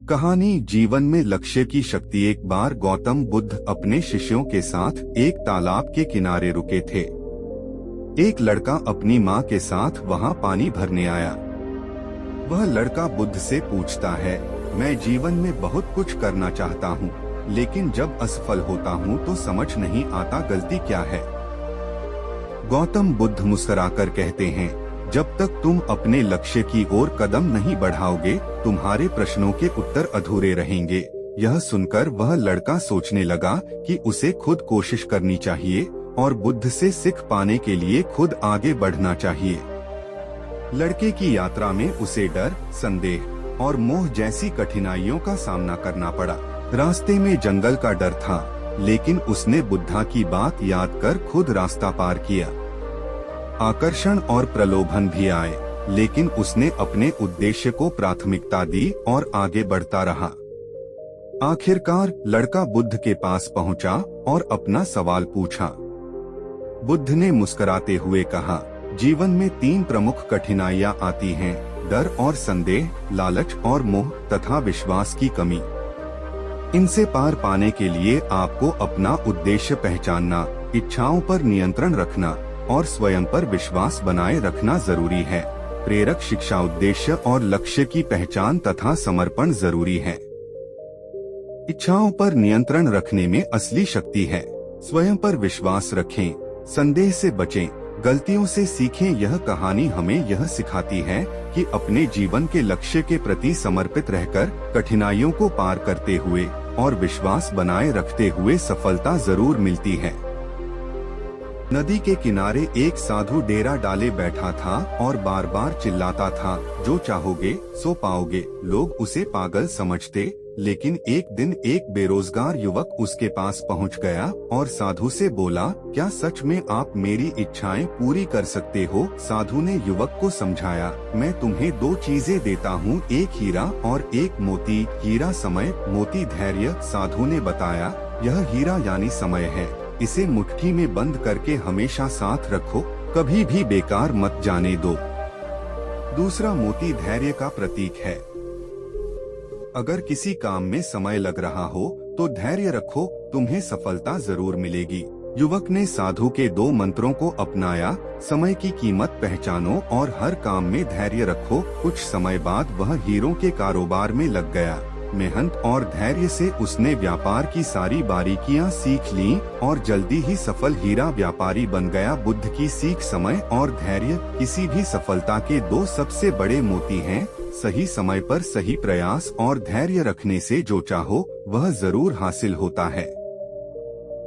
कहानी जीवन में लक्ष्य की शक्ति। एक बार गौतम बुद्ध अपने शिष्यों के साथ एक तालाब के किनारे रुके थे। एक लड़का अपनी माँ के साथ वहाँ पानी भरने आया। वह लड़का बुद्ध से पूछता है, मैं जीवन में बहुत कुछ करना चाहता हूँ, लेकिन जब असफल होता हूँ तो समझ नहीं आता गलती क्या है। गौतम बुद्ध मुस्कुराकर कहते हैं, जब तक तुम अपने लक्ष्य की ओर कदम नहीं बढ़ाओगे, तुम्हारे प्रश्नों के उत्तर अधूरे रहेंगे। यह सुनकर वह लड़का सोचने लगा कि उसे खुद कोशिश करनी चाहिए और बुद्ध से सीख पाने के लिए खुद आगे बढ़ना चाहिए। लड़के की यात्रा में उसे डर, संदेह और मोह जैसी कठिनाइयों का सामना करना पड़ा। रास्ते में जंगल का डर था, लेकिन उसने बुद्धा की बात याद कर खुद रास्ता पार किया। आकर्षण और प्रलोभन भी आए, लेकिन उसने अपने उद्देश्य को प्राथमिकता दी और आगे बढ़ता रहा। आखिरकार लड़का बुद्ध के पास पहुंचा और अपना सवाल पूछा। बुद्ध ने मुस्कुराते हुए कहा, जीवन में 3 प्रमुख कठिनाइयां आती हैं, डर और संदेह, लालच और मोह तथा विश्वास की कमी। इनसे पार पाने के लिए आपको अपना उद्देश्य पहचानना, इच्छाओं पर नियंत्रण रखना और स्वयं पर विश्वास बनाए रखना जरूरी है। प्रेरक शिक्षा, उद्देश्य और लक्ष्य की पहचान तथा समर्पण जरूरी है। इच्छाओं पर नियंत्रण रखने में असली शक्ति है। स्वयं पर विश्वास रखें, संदेह से बचें, गलतियों से सीखें। यह कहानी हमें यह सिखाती है कि अपने जीवन के लक्ष्य के प्रति समर्पित रहकर कठिनाइयों को पार करते हुए और विश्वास बनाए रखते हुए सफलता जरूर मिलती है। नदी के किनारे एक साधु डेरा डाले बैठा था और बार बार चिल्लाता था, जो चाहोगे सो पाओगे। लोग उसे पागल समझते, लेकिन एक दिन एक बेरोजगार युवक उसके पास पहुंच गया और साधु से बोला, क्या सच में आप मेरी इच्छाएं पूरी कर सकते हो? साधु ने युवक को समझाया, मैं तुम्हें 2 चीजें देता हूँ, एक हीरा और एक मोती। हीरा समय, मोती धैर्य। साधु ने बताया, यह हीरा यानी समय है, इसे मुट्ठी में बंद करके हमेशा साथ रखो, कभी भी बेकार मत जाने दो। दूसरा मोती धैर्य का प्रतीक है। अगर किसी काम में समय लग रहा हो तो धैर्य रखो, तुम्हें सफलता जरूर मिलेगी। युवक ने साधु के 2 मंत्रों को अपनाया, समय की कीमत पहचानो और हर काम में धैर्य रखो। कुछ समय बाद वह हीरों के कारोबार में लग गया। मेहनत और धैर्य से उसने व्यापार की सारी बारीकियां सीख लीं और जल्दी ही सफल हीरा व्यापारी बन गया। बुद्ध की सीख, समय और धैर्य किसी भी सफलता के 2 सबसे बड़े मोती हैं। सही समय पर सही प्रयास और धैर्य रखने से जो चाहो वह जरूर हासिल होता है।